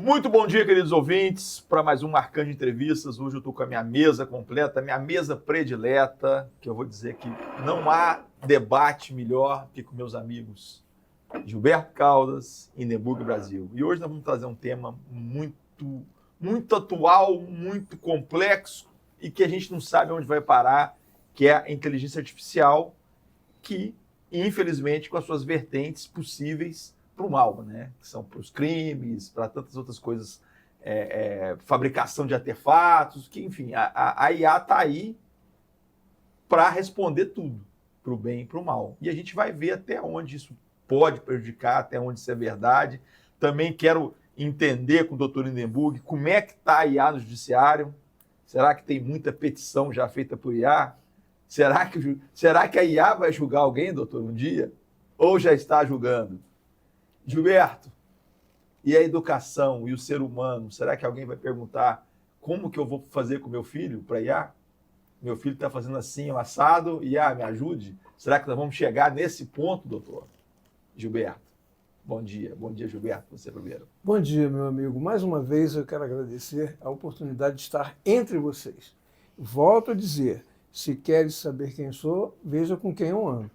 Muito bom dia, queridos ouvintes, para mais um Marcante Entrevistas. Hoje eu estou com a minha mesa completa, minha mesa predileta, que eu vou dizer que não há debate melhor que com meus amigos Gilberto Caldas e Nebuga Brasil. E hoje nós vamos trazer um tema muito atual, muito complexo e que a gente não sabe onde vai parar, que é a inteligência artificial, que, infelizmente, com as suas vertentes possíveis para o mal, né? Que são para os crimes, para tantas outras coisas, fabricação de artefatos, que, enfim, a IA está aí para responder tudo, para o bem e para o mal. E a gente vai ver até onde isso pode prejudicar, até onde isso é verdade. Também quero entender com o doutor Lindenburg como é que está a IA no judiciário. Será que tem muita petição já feita por IA? Será que a IA vai julgar alguém, doutor, um dia? Ou já está julgando? Gilberto, e a educação e o ser humano? Será que alguém vai perguntar como que eu vou fazer com meu filho para IA? Meu filho está fazendo assim, o assado, IA, me ajude? Será que nós vamos chegar nesse ponto, doutor? Gilberto, bom dia. Bom dia, Gilberto, você primeiro. Bom dia, meu amigo. Mais uma vez eu quero agradecer a oportunidade de estar entre vocês. Volto a dizer, se queres saber quem sou, veja com quem eu ando.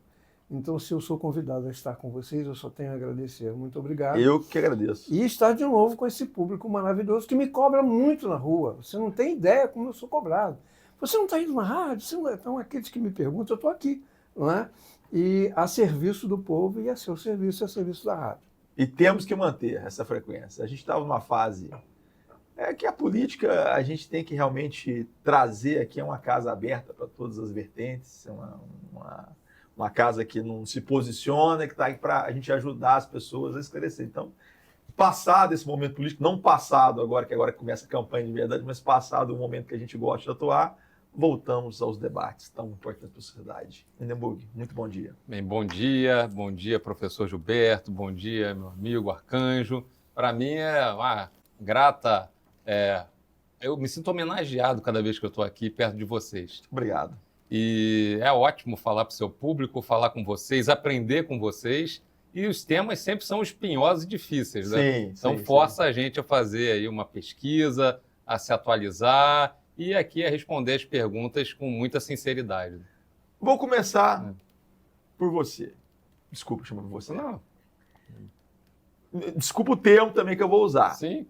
Então, se eu sou convidado a estar com vocês, eu só tenho a agradecer. Muito obrigado. Eu que agradeço. E estar de novo com esse público maravilhoso que me cobra muito na rua. Você não tem ideia como eu sou cobrado. Você não está indo na rádio? Você não é... Então, aqueles que me perguntam, eu estou aqui, não é? E a serviço do povo e a seu serviço, a serviço da rádio. E temos que manter essa frequência. A gente estava numa fase que a política, a gente tem que realmente trazer aqui uma casa aberta para todas as vertentes, uma casa que não se posiciona, que está aí para a gente ajudar as pessoas a esclarecer. Então, passado esse momento político, não passado agora, que agora começa a campanha de verdade, mas passado o momento que a gente gosta de atuar, voltamos aos debates tão importantes para a sociedade. Lindenburg, muito bom dia. Bem, bom dia, professor Gilberto, bom dia, meu amigo Arcanjo. Para mim é uma grata... eu me sinto homenageado cada vez que eu estou aqui perto de vocês. Obrigado. E é ótimo falar para o seu público, falar com vocês, aprender com vocês. E os temas sempre são espinhosos e difíceis, né? Sim, então força a gente a fazer aí uma pesquisa, a se atualizar e aqui a responder as perguntas com muita sinceridade. Vou começar por você. Desculpa chamar por você. Não. Desculpa o termo também que eu vou usar. Sim.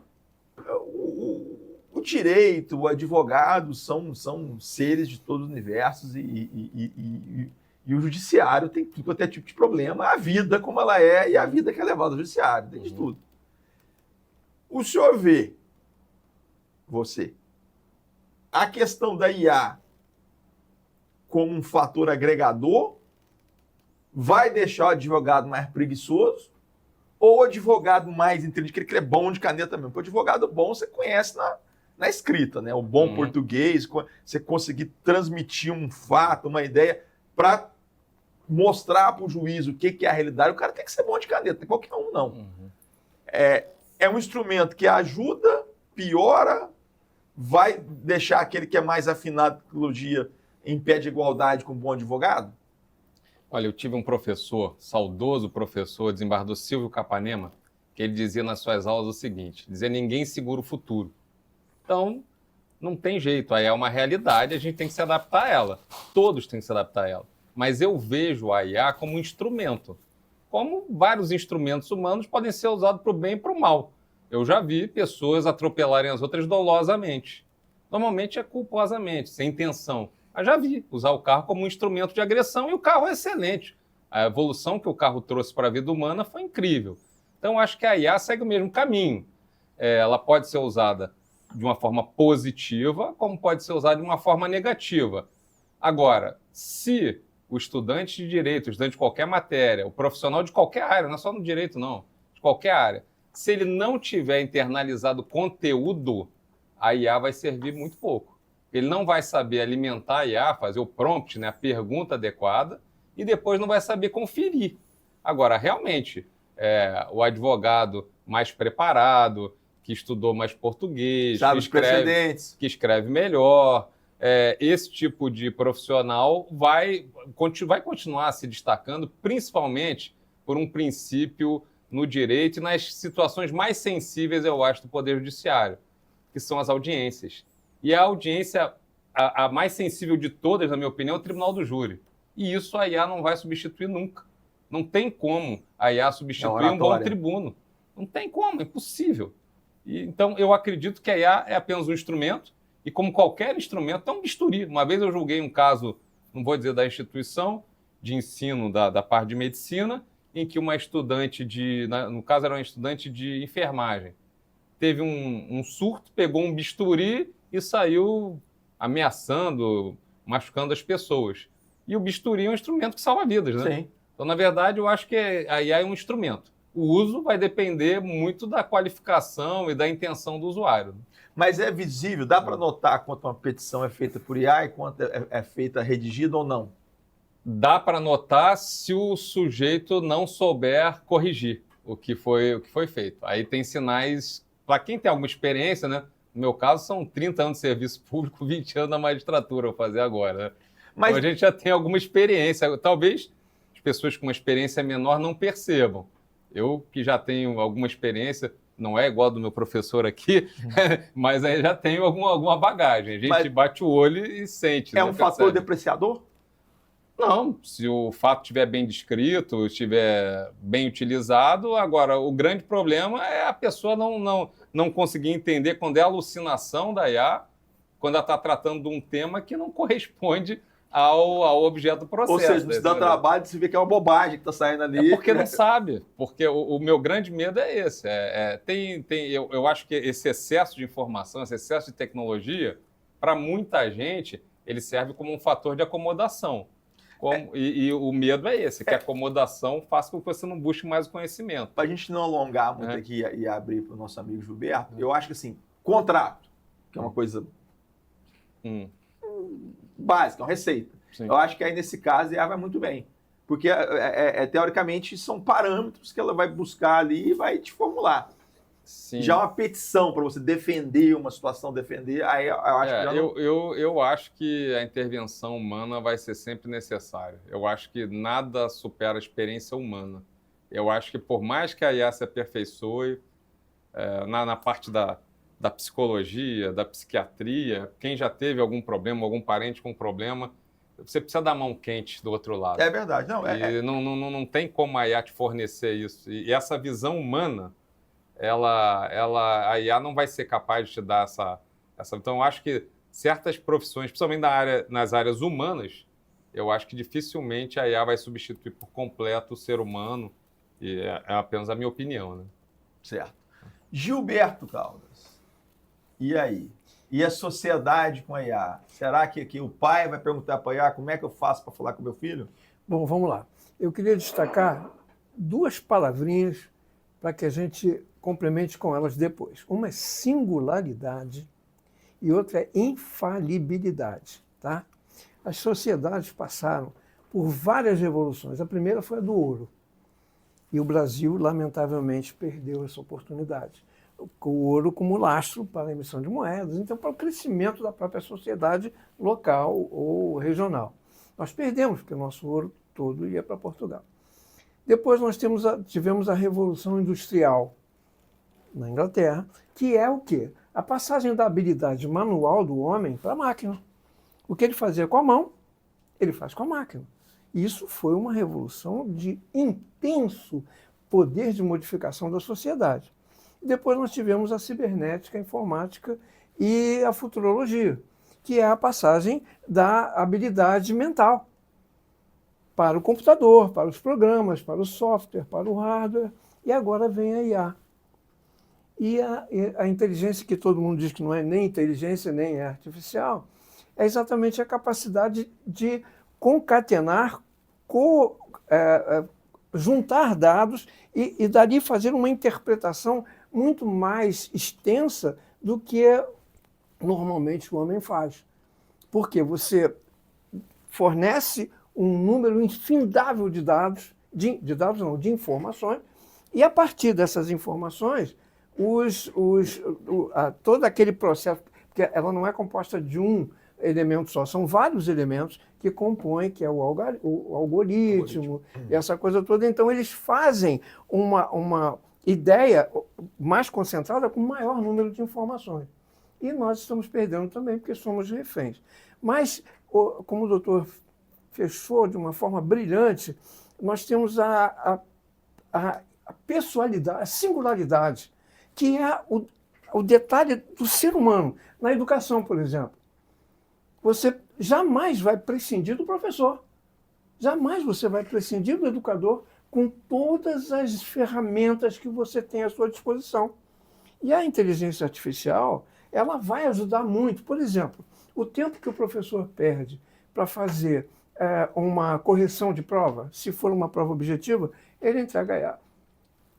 O direito, o advogado são seres de todos os universos e o judiciário tem tudo quanto é tipo de problema, a vida como ela é e a vida que é levada ao judiciário, tem de tudo. O senhor vê, a questão da IA como um fator agregador, vai deixar o advogado mais preguiçoso ou o advogado mais inteligente, que ele é bom de caneta mesmo? Porque o advogado bom você conhece na escrita, né? O bom português, você conseguir transmitir um fato, uma ideia, para mostrar para o juiz o que é a realidade. O cara tem que ser bom de caneta, não é qualquer um, não. É um instrumento que ajuda, piora, vai deixar aquele que é mais afinado com tecnologia em pé de igualdade com um bom advogado? Olha, eu tive um professor, saudoso professor, desembargador Silvio Capanema, que ele dizia nas suas aulas o seguinte, dizia, ninguém segura o futuro. Então, não tem jeito, aí é uma realidade, a gente tem que se adaptar a ela. Todos têm que se adaptar a ela. Mas eu vejo a IA como um instrumento. Como vários instrumentos humanos podem ser usados para o bem e para o mal. Eu já vi pessoas atropelarem as outras dolosamente. Normalmente é culposamente, sem intenção. Mas já vi usar o carro como um instrumento de agressão e o carro é excelente. A evolução que o carro trouxe para a vida humana foi incrível. Então, acho que a IA segue o mesmo caminho. Ela pode ser usada de uma forma positiva, como pode ser usada de uma forma negativa. Agora, se o estudante de direito, o estudante de qualquer matéria, o profissional de qualquer área, não é só no direito, não, de qualquer área, se ele não tiver internalizado conteúdo, a IA vai servir muito pouco. Ele não vai saber alimentar a IA, fazer o prompt, né, a pergunta adequada, e depois não vai saber conferir. Agora, realmente, o advogado mais preparado, que estudou mais português, que escreve melhor, esse tipo de profissional vai continuar se destacando, principalmente por um princípio no direito e nas situações mais sensíveis, eu acho, do Poder Judiciário, que são as audiências. E a audiência, a mais sensível de todas, na minha opinião, é o Tribunal do Júri. E isso a IA não vai substituir nunca. Não tem como a IA substituir um bom tribuno. Não tem como, é impossível. Então, eu acredito que a IA é apenas um instrumento, e como qualquer instrumento, é um bisturi. Uma vez eu julguei um caso, não vou dizer da instituição, de ensino da parte de medicina, em que uma estudante no caso era uma estudante de enfermagem, teve um surto, pegou um bisturi e saiu ameaçando, machucando as pessoas. E o bisturi é um instrumento que salva vidas, né? Sim. Então, na verdade, eu acho que a IA é um instrumento. O uso vai depender muito da qualificação e da intenção do usuário. Mas é visível, dá para notar quanto uma petição é feita por IA e quanto é feita redigida ou não? Dá para notar se o sujeito não souber corrigir o que foi feito. Aí tem sinais, para quem tem alguma experiência, né? No meu caso, são 30 anos de serviço público, 20 anos na magistratura, vou fazer agora. Né? Mas então, a gente já tem alguma experiência. Talvez as pessoas com uma experiência menor não percebam. Eu, que já tenho alguma experiência, não é igual do meu professor aqui, mas aí já tenho alguma bagagem. A gente bate o olho e sente. É um fator depreciador? Não, se o fato estiver bem descrito, estiver bem utilizado. Agora, o grande problema é a pessoa não conseguir entender quando é alucinação da IA, quando ela está tratando de um tema que não corresponde ao objeto do processo. Ou seja, não se dá trabalho de se ver que é uma bobagem que está saindo ali. É porque não sabe. Porque o meu grande medo é esse. Eu acho que esse excesso de informação, esse excesso de tecnologia, para muita gente, ele serve como um fator de acomodação. E o medo é esse, que a acomodação faça com que você não busque mais o conhecimento. Para a gente não alongar muito aqui e abrir para o nosso amigo Gilberto, eu acho que assim, contrato, que é uma coisa básica, uma receita. Sim. Eu acho que aí nesse caso ela vai muito bem. Porque teoricamente são parâmetros que ela vai buscar ali e vai te formular. Sim. Já uma petição para você defender uma situação, aí eu acho que já não... eu acho que a intervenção humana vai ser sempre necessária. Eu acho que nada supera a experiência humana. Eu acho que por mais que a IA se aperfeiçoe, na parte da psicologia, da psiquiatria, quem já teve algum problema, algum parente com problema, você precisa da mão quente do outro lado. É verdade. Não tem como a IA te fornecer isso. E essa visão humana, a IA não vai ser capaz de te dar essa... Então, eu acho que certas profissões, principalmente nas áreas humanas, eu acho que dificilmente a IA vai substituir por completo o ser humano. E é apenas a minha opinião, né? Certo. Gilberto Caldas, e aí? E a sociedade com a IA? Será que o pai vai perguntar para a IA como é que eu faço para falar com meu filho? Bom, vamos lá. Eu queria destacar 2 palavrinhas para que a gente complemente com elas depois. Uma é singularidade e outra é infalibilidade. Tá? As sociedades passaram por várias revoluções. A primeira foi a do ouro. E o Brasil, lamentavelmente, perdeu essa oportunidade. O ouro como lastro para a emissão de moedas, então para o crescimento da própria sociedade local ou regional. Nós perdemos, porque o nosso ouro todo ia para Portugal. Depois nós tivemos a Revolução Industrial na Inglaterra, que é o quê? A passagem da habilidade manual do homem para a máquina. O que ele fazia com a mão, ele faz com a máquina. Isso foi uma revolução de intenso poder de modificação da sociedade. Depois nós tivemos a cibernética, a informática e a futurologia, que é a passagem da habilidade mental para o computador, para os programas, para o software, para o hardware, e agora vem a IA. E a inteligência, que todo mundo diz que não é nem inteligência, nem é artificial, é exatamente a capacidade de concatenar, juntar dados e dali fazer uma interpretação muito mais extensa do que normalmente o homem faz. Porque você fornece um número infindável de dados, de informações, e a partir dessas informações, todo aquele processo, porque ela não é composta de um elemento só, são vários elementos que compõem, que é o algoritmo, essa coisa toda. Então, eles fazem uma ideia mais concentrada com maior número de informações. E nós estamos perdendo também, porque somos reféns. Mas, como o doutor fechou de uma forma brilhante, nós temos a pessoalidade, a singularidade, que é o detalhe do ser humano. Na educação, por exemplo, você jamais vai prescindir do professor. Jamais você vai prescindir do educador com todas as ferramentas que você tem à sua disposição. E a inteligência artificial, ela vai ajudar muito. Por exemplo, o tempo que o professor perde para fazer uma correção de prova, se for uma prova objetiva, ele entrega a IA.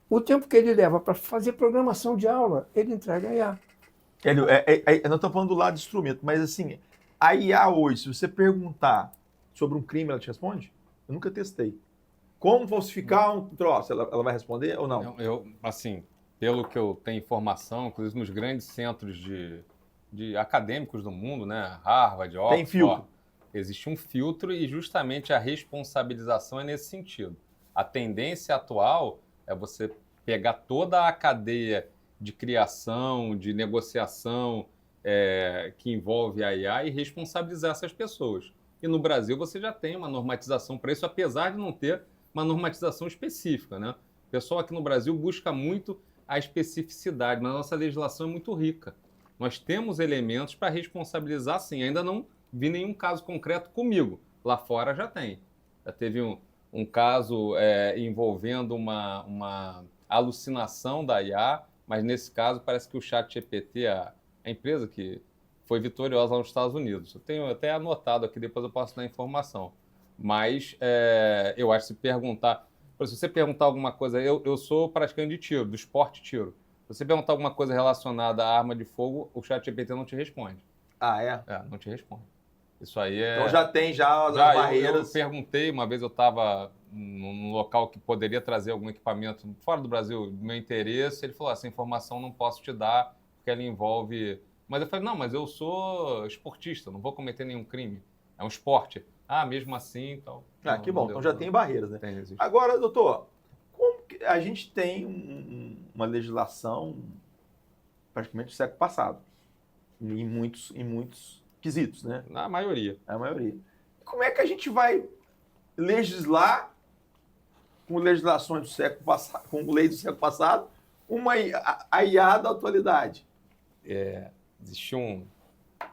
O tempo que ele leva para fazer programação de aula, ele entrega a IA. Hélio, não estou falando do lado do instrumento, mas assim, a IA hoje, se você perguntar sobre um crime, ela te responde? Eu nunca testei. Como falsificar um troço? Ela vai responder ou não? Assim, pelo que eu tenho informação, inclusive nos grandes centros de acadêmicos do mundo, né? Harvard, Oxford, tem filtro. Existe um filtro e justamente a responsabilização é nesse sentido. A tendência atual é você pegar toda a cadeia de criação, de negociação que envolve a IA e responsabilizar essas pessoas. E no Brasil você já tem uma normatização para isso, apesar de não ter uma normatização específica, né? O pessoal aqui no Brasil busca muito a especificidade, mas a nossa legislação é muito rica. Nós temos elementos para responsabilizar, sim. Ainda não vi nenhum caso concreto comigo. Lá fora já tem. Já teve um caso envolvendo uma alucinação da IA, mas nesse caso parece que o ChatGPT, a empresa que foi vitoriosa lá nos Estados Unidos. Eu tenho até anotado aqui, depois eu posso dar a informação. Mas eu acho que se você perguntar alguma coisa, eu sou praticante de tiro, do esporte tiro. Se você perguntar alguma coisa relacionada à arma de fogo, o ChatGPT não te responde. Ah, é? Não te responde. Isso aí Então já tem as barreiras. Eu perguntei, uma vez eu estava num local que poderia trazer algum equipamento fora do Brasil, do meu interesse, ele falou, essa informação não posso te dar, porque ela envolve... Mas eu falei, não, mas eu sou esportista, não vou cometer nenhum crime. É um esporte. Mesmo assim, então... Que bom, então já tem barreiras, né? Existe. Agora, doutor, como que a gente tem uma legislação praticamente do século passado, em muitos quesitos, né? Na maioria. A maioria. Como é que a gente vai legislar com legislações do século passado, com leis do século passado, a IA da atualidade? Existe um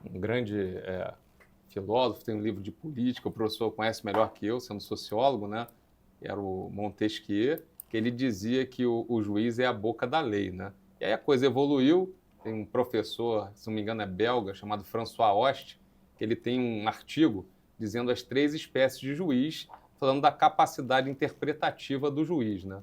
grande filósofo, tem um livro de política, o professor conhece melhor que eu, sendo sociólogo, né? Era o Montesquieu, que ele dizia que o juiz é a boca da lei, né? E aí a coisa evoluiu, tem um professor, se não me engano é belga, chamado François Hoste, que ele tem um artigo dizendo as 3 espécies de juiz, falando da capacidade interpretativa do juiz, né?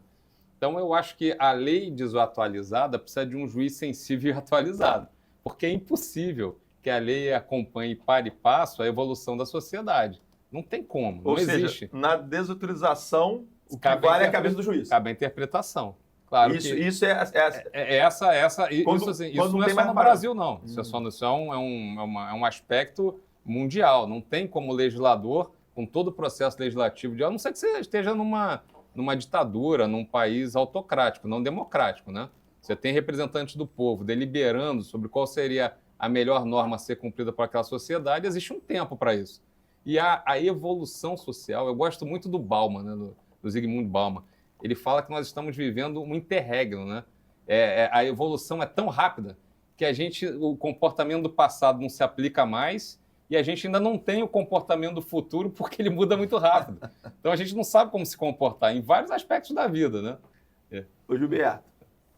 Então eu acho que a lei desatualizada precisa de um juiz sensível e atualizado, porque é impossível que a lei acompanhe para e passo a evolução da sociedade. Não tem como, Ou não seja, existe. Na desautorização, o que vale é a cabeça do juiz. Cabe a interpretação. Claro isso que isso quando não é só no Brasil, não. Isso é um aspecto mundial. Não tem como legislador, com todo o processo legislativo, a não ser que você esteja numa ditadura, num país autocrático, não democrático, né? Você tem representantes do povo deliberando sobre qual seria a melhor norma a ser cumprida por aquela sociedade, existe um tempo para isso. E a evolução social, eu gosto muito do Bauman, né, do Zygmunt Bauman. Ele fala que nós estamos vivendo um interregno, né? A evolução é tão rápida que o comportamento do passado não se aplica mais e a gente ainda não tem o comportamento do futuro porque ele muda muito rápido. Então a gente não sabe como se comportar em vários aspectos da vida, né? Ô Gilberto,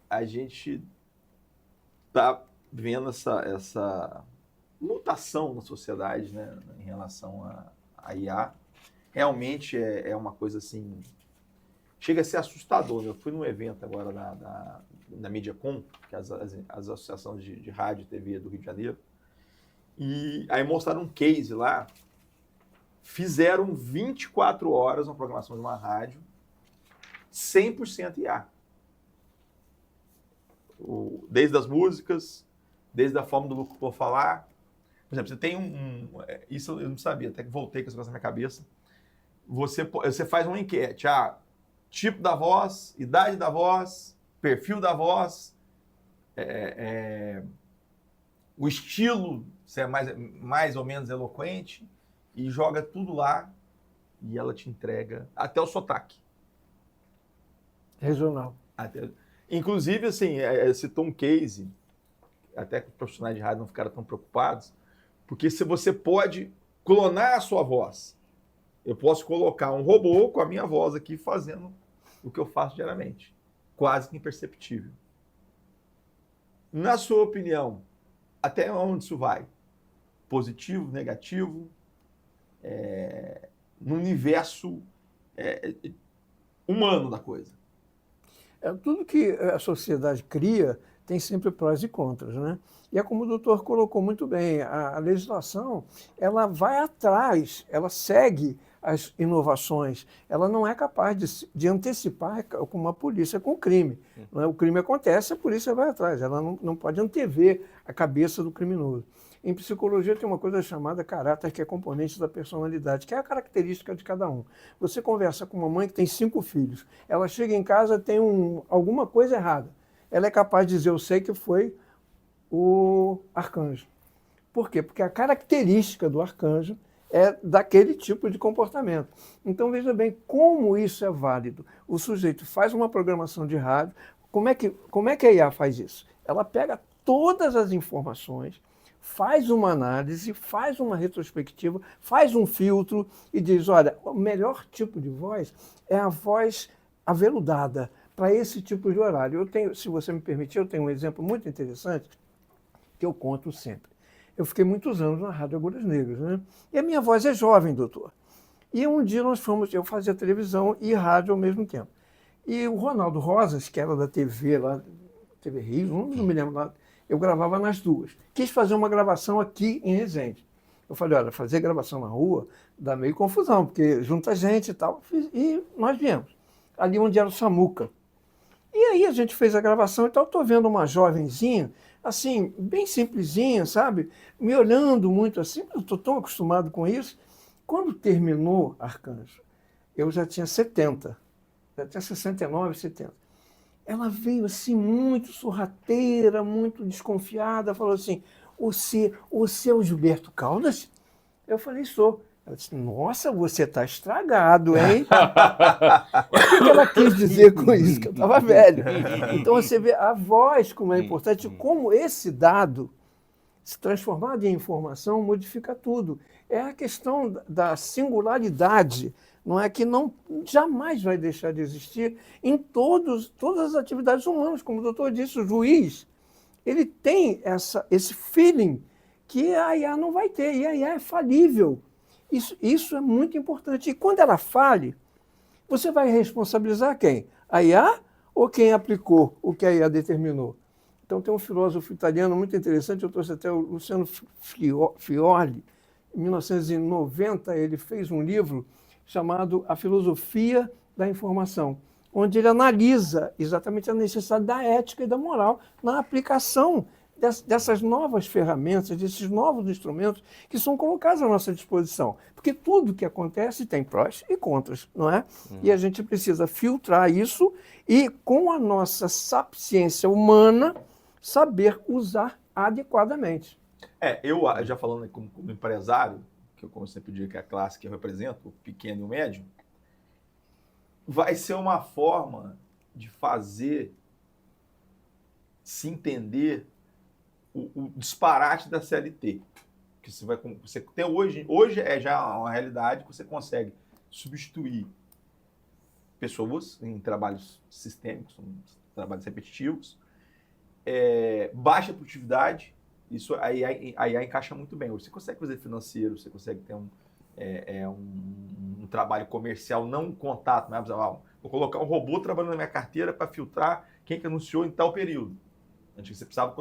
a gente está vendo essa mutação na sociedade, né, em relação à IA. Realmente é uma coisa assim, chega a ser assustador. Eu fui num evento agora da MediaCom, que é as associações de rádio e TV do Rio de Janeiro, e aí mostraram um case lá, fizeram 24 horas uma programação de uma rádio, 100% IA. Desde as músicas, desde a forma do locutor falar, Por exemplo, você tem isso eu não sabia, até que voltei com esse negócio na minha cabeça. Você faz uma enquete, tipo da voz, idade da voz, perfil da voz, o estilo, se é mais ou menos eloquente, e joga tudo lá e ela te entrega até o sotaque. Regional. Inclusive, assim, citou um case, até que os profissionais de rádio não ficaram tão preocupados, porque se você pode clonar a sua voz, eu posso colocar um robô com a minha voz aqui fazendo o que eu faço diariamente. Quase que imperceptível. Na sua opinião, até onde isso vai? Positivo, negativo? No universo humano da coisa. Tudo que a sociedade cria tem sempre prós e contras, né? E é como o doutor colocou muito bem, a legislação, ela vai atrás, ela segue as inovações, ela não é capaz de antecipar como a polícia com o crime. Não é? O crime acontece, a polícia vai atrás, ela não pode antever a cabeça do criminoso. Em psicologia tem uma coisa chamada caráter, que é componente da personalidade, que é a característica de cada um. Você conversa com uma mãe que tem 5 filhos, ela chega em casa e tem alguma coisa errada. Ela é capaz de dizer, eu sei que foi o arcanjo. Por quê? Porque a característica do arcanjo é daquele tipo de comportamento. Então, veja bem como isso é válido. O sujeito faz uma programação de rádio. Como é que a IA faz isso? Ela pega todas as informações, faz uma análise, faz uma retrospectiva, faz um filtro e diz, olha, o melhor tipo de voz é a voz aveludada para esse tipo de horário. Se você me permitir, eu tenho um exemplo muito interessante que eu conto sempre. Eu fiquei muitos anos na Rádio Agulhas Negras, né? E a minha voz é jovem, doutor. E um dia eu fazia televisão e rádio ao mesmo tempo. E o Ronaldo Rosas, que era da TV lá, TV Rio, não me lembro lá, eu gravava nas duas. Quis fazer uma gravação aqui em Resende. Eu falei, olha, fazer gravação na rua dá meio confusão, porque junta gente e tal. E nós viemos. Ali onde era o Samuca. E aí a gente fez a gravação e tal, estou vendo uma jovenzinha, assim, bem simplesinha, sabe? Me olhando muito assim, eu estou tão acostumado com isso. Quando terminou Arcanjo, eu já tinha 70, já tinha 69, 70. Ela veio assim muito sorrateira, muito desconfiada, falou assim, você é o Gilberto Caldas? Eu falei, sou. Ela disse, nossa, você está estragado, hein? O que ela quis dizer com isso? Que eu estava velho. Então você vê a voz como é importante, como esse dado, se transformado em informação, modifica tudo. É a questão da singularidade, não é, que jamais vai deixar de existir em todas as atividades humanas. Como o doutor disse, o juiz, ele tem esse feeling que a IA não vai ter, e a IA é falível. Isso é muito importante. E quando ela fale, você vai responsabilizar quem? A IA ou quem aplicou o que a IA determinou? Então tem um filósofo italiano muito interessante, eu trouxe até o Luciano Fiorli. Em 1990 ele fez um livro chamado A Filosofia da Informação, onde ele analisa exatamente a necessidade da ética e da moral na aplicação dessas novas ferramentas, desses novos instrumentos que são colocados à nossa disposição. Porque tudo que acontece tem prós e contras, não é? E a gente precisa filtrar isso e, com a nossa sapiência humana, saber usar adequadamente. Eu já falando como empresário, que eu, como sempre digo, que é a classe que eu represento, o pequeno e o médio, vai ser uma forma de fazer se entender o disparate da CLT. Que você tem hoje é já uma realidade que você consegue substituir pessoas em trabalhos sistêmicos, trabalhos repetitivos, baixa produtividade, isso aí encaixa muito bem. Você consegue fazer financeiro, você consegue ter um trabalho comercial, não um contato, né? Vou colocar um robô trabalhando na minha carteira para filtrar quem que anunciou em tal período. Antes você precisava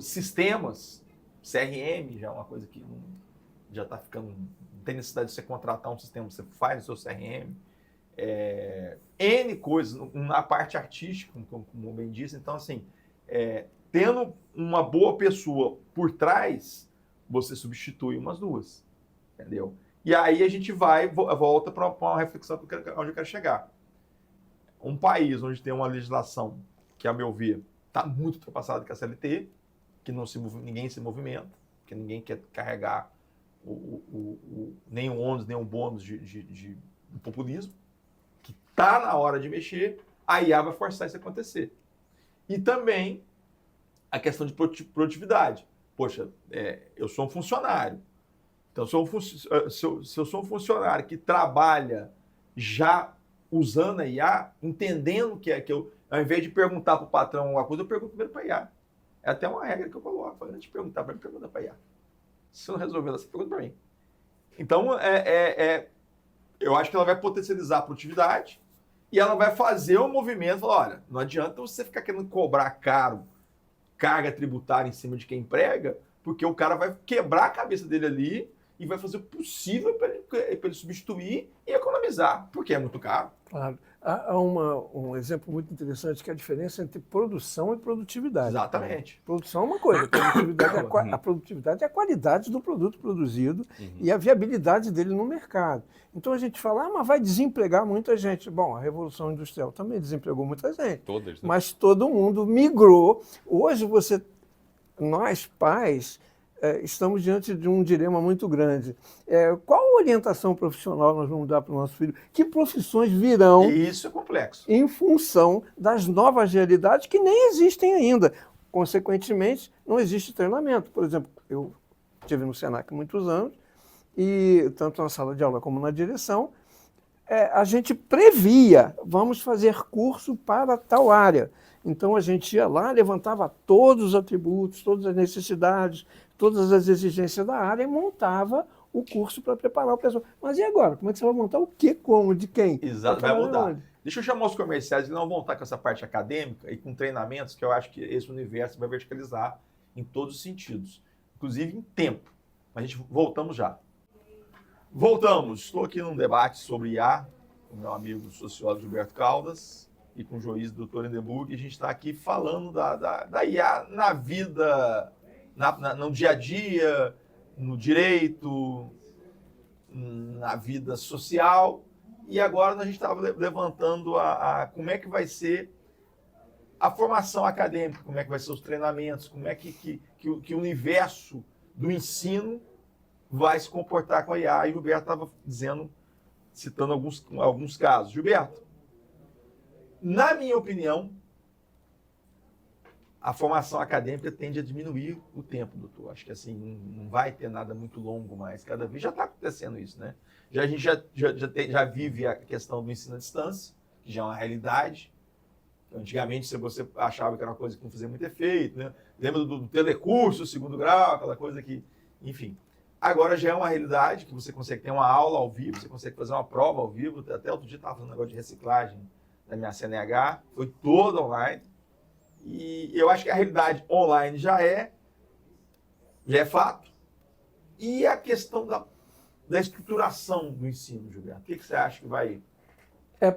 sistemas, CRM já é uma coisa que já está ficando, não tem necessidade de você contratar um sistema, você faz o seu CRM. N coisas na parte artística, como bem disse. Então, assim, tendo uma boa pessoa por trás, você substitui umas duas, entendeu? E aí a gente volta para uma reflexão onde eu quero chegar. Um país onde tem uma legislação que, a meu ver, está muito ultrapassada com a CLT, que ninguém se movimenta, que ninguém quer carregar nem o ônus, nem o bônus de populismo, que está na hora de mexer, a IA vai forçar isso a acontecer. E também a questão de produtividade. Poxa, eu sou um funcionário. Então, se eu sou um funcionário que trabalha já usando a IA, entendendo que eu, ao invés de perguntar para o patrão alguma coisa, eu pergunto primeiro para a IA. É até uma regra que eu coloco. Antes de perguntar para mim, pergunta para a IA. Se eu não resolver, você pergunta para mim. Então, eu acho que ela vai potencializar a produtividade e ela vai fazer um movimento. Falar, olha, não adianta você ficar querendo cobrar caro, carga tributária em cima de quem emprega, porque o cara vai quebrar a cabeça dele ali e vai fazer o possível para ele substituir e economizar, porque é muito caro. Claro. Há um exemplo muito interessante que é a diferença entre produção e produtividade. Exatamente. Produção é uma coisa, a produtividade é a qualidade do produto produzido e a viabilidade dele no mercado. Então a gente fala, mas vai desempregar muita gente. Bom, a Revolução Industrial também desempregou muita gente. Todas, né? Mas todo mundo migrou. Hoje nós pais, estamos diante de um dilema muito grande. Qual orientação profissional nós vamos dar para o nosso filho? Que profissões virão? Isso é complexo. Em função das novas realidades que nem existem ainda. Consequentemente, não existe treinamento. Por exemplo, eu estive no Senac há muitos anos, e tanto na sala de aula como na direção, a gente previa, vamos fazer curso para tal área. Então a gente ia lá, levantava todos os atributos, todas as necessidades, todas as exigências da área e montava o curso para preparar o pessoal. Mas e agora? Como é que você vai montar o quê, como, de quem? Exato, vai mudar. Deixa eu chamar os comerciais, eles não vão estar com essa parte acadêmica e com treinamentos, que eu acho que esse universo vai verticalizar em todos os sentidos, inclusive em tempo. Mas a gente voltamos já. Voltamos. Estou aqui num debate sobre IA, com o meu amigo sociólogo Gilberto Caldas e com o juiz Dr. Lindenburg, e a gente está aqui falando da IA na vida, no dia a dia, no direito, na vida social. E agora a gente estava levantando como é que vai ser a formação acadêmica, como é que vai ser os treinamentos, como é que o universo do ensino vai se comportar com a IA. E o Gilberto estava citando alguns casos. Gilberto, na minha opinião, a formação acadêmica tende a diminuir o tempo, doutor. Acho que assim, não vai ter nada muito longo mais. Cada vez já está acontecendo isso, né? A gente já vive a questão do ensino à distância, que já é uma realidade. Antigamente, se você achava que era uma coisa que não fazia muito efeito, né? Lembra do telecurso, segundo grau, aquela coisa que... Enfim. Agora já é uma realidade que você consegue ter uma aula ao vivo, você consegue fazer uma prova ao vivo. Até outro dia estava fazendo um negócio de reciclagem da minha CNH, foi toda online. E eu acho que a realidade online já é fato. E a questão da estruturação do ensino, Gilberto, o que você acha que vai...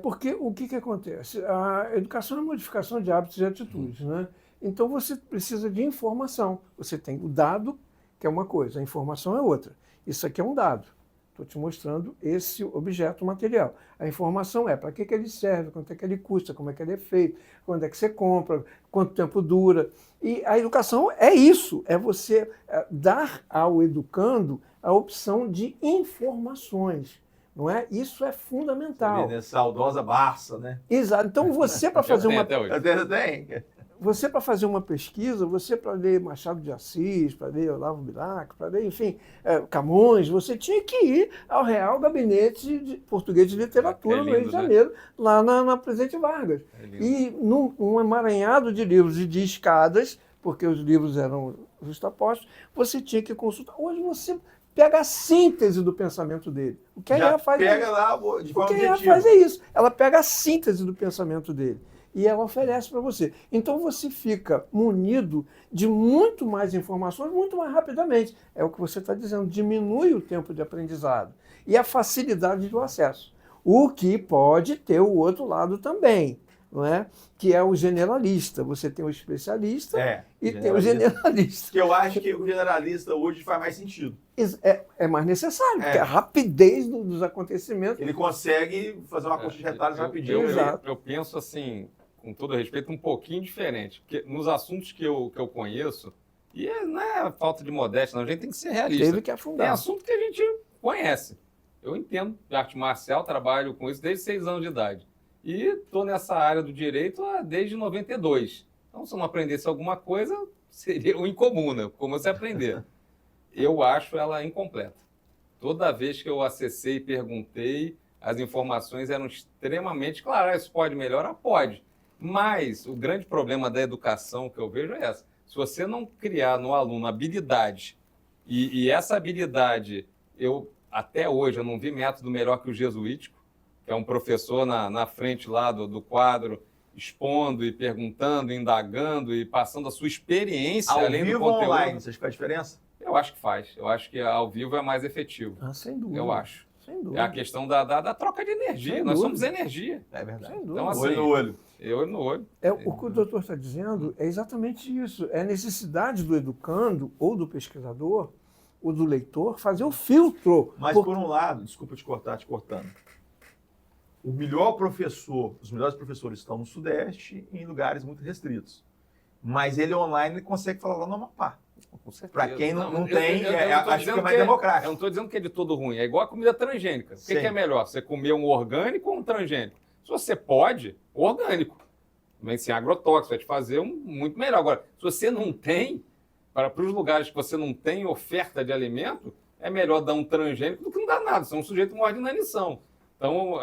Porque o que acontece? A educação é modificação de hábitos e atitudes, né? Então você precisa de informação. Você tem o dado, que é uma coisa, a informação é outra. Isso aqui é um dado. Estou te mostrando esse objeto material. A informação é para que ele serve, quanto é que ele custa, como é que ele é feito, quando é que você compra, quanto tempo dura. E a educação é isso, é você dar ao educando a opção de informações. Não é? Isso é fundamental. Você vê, né? Saudosa Barça, né? Exato. Então você para fazer uma... Tem. Você, para fazer uma pesquisa, você para ler Machado de Assis, para ler Olavo Bilac, para ler, enfim, Camões, você tinha que ir ao Real Gabinete de Português de Literatura no Rio de Janeiro, lá na Presidente Vargas. E num emaranhado de livros e de escadas, porque os livros eram justapostos, você tinha que consultar. Hoje você pega a síntese do pensamento dele. O que a IA faz pega lá de forma objetiva. O que a IA faz é isso. Ela pega a síntese do pensamento dele e ela oferece para você. Então você fica munido de muito mais informações, muito mais rapidamente. É o que você está dizendo, diminui o tempo de aprendizado e a facilidade do acesso. O que pode ter o outro lado também. não é? Que é o generalista. Você tem o especialista e tem o generalista. Que eu acho que o generalista hoje faz mais sentido. É mais necessário, porque a rapidez dos acontecimentos... Ele consegue fazer uma coxa de retalhos rapidinho. Eu penso assim, com todo respeito, um pouquinho diferente. Porque nos assuntos que eu conheço, e não é falta de modéstia, não, a gente tem que ser realista. Teve que afundar. Tem assunto que a gente conhece. Eu entendo de arte marcial, trabalho com isso desde 6 anos de idade. E estou nessa área do direito desde 92. Então, se eu não aprendesse alguma coisa, seria o incomum, né? Como você aprender. Eu acho ela incompleta. Toda vez que eu acessei e perguntei, as informações eram extremamente claras. Isso pode melhorar? Pode. Mas o grande problema da educação que eu vejo é essa. Se você não criar no aluno habilidade, e essa habilidade, até hoje, eu não vi método melhor que o jesuítico, que é um professor na frente lá do quadro, expondo e perguntando, indagando e passando a sua experiência além do conteúdo. Ao vivo ou online, você acha que faz diferença? Eu acho que faz. Eu acho que ao vivo é mais efetivo. Sem dúvida. Eu acho. Sem dúvida. É a questão da troca de energia. Nós somos energia. É verdade. Sem dúvida. Então, assim, olho no olho. Olho no olho. O que o doutor está dizendo é exatamente isso. É a necessidade do educando, ou do pesquisador, ou do leitor, fazer o filtro. Mas, por um lado, desculpa te cortando. O melhor professor, os melhores professores estão no Sudeste e em lugares muito restritos. Mas ele online ele consegue falar lá no Amapá. Para quem não tem, acho que é mais democrático. Eu não estou dizendo que é de todo ruim. É igual a comida transgênica. O que é melhor? Você comer um orgânico ou um transgênico? Se você pode, orgânico. Mas sem agrotóxico, vai te fazer muito melhor. Agora, se você não tem, para os lugares que você não tem oferta de alimento, é melhor dar um transgênico do que não dar nada. Você é um sujeito morre de inanição. Então,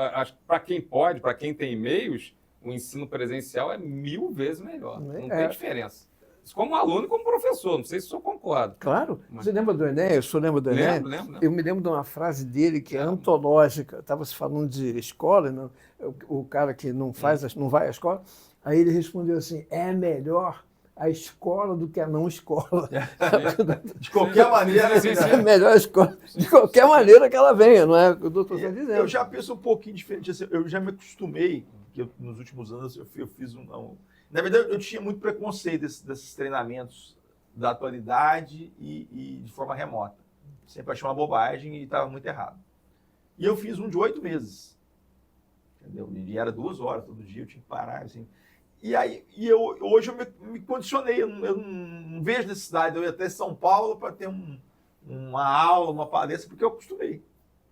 para quem pode, para quem tem meios, o ensino presencial é 1000 vezes melhor. Não tem diferença. Como aluno e como professor, não sei se o senhor concorda. Claro. Mas... Você lembra do Enéas? O senhor lembra do Enéas? Lembro. Eu me lembro de uma frase dele que é antológica. Estava se falando de escola, não? O cara que não vai à escola. Aí ele respondeu assim, é melhor a escola do que a não escola. De qualquer maneira. É melhor a escola, de qualquer maneira que ela venha, não é o que o doutor está dizendo. Eu já penso um pouquinho diferente. Assim, eu já me acostumei, que nos últimos anos eu fiz Na verdade, eu tinha muito preconceito desses treinamentos da atualidade e de forma remota. Sempre achei uma bobagem e estava muito errado. E eu fiz um de 8 meses. Entendeu? E era 2 horas todo dia, eu tinha que parar, assim. Hoje eu me condicionei, eu não vejo necessidade de eu ir até São Paulo para ter uma aula, uma palestra, porque eu acostumei.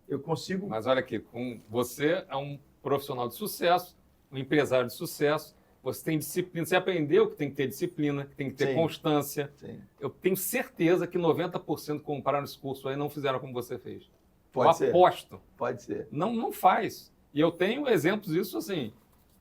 Eu consigo... Mas olha aqui, você é um profissional de sucesso, um empresário de sucesso, você tem disciplina, você aprendeu que tem que ter disciplina, que tem que ter constância. Sim. Eu tenho certeza que 90% que compraram esse curso aí não fizeram como você fez. Pode ser. Aposto. Pode ser. Não faz. E eu tenho exemplos disso, assim,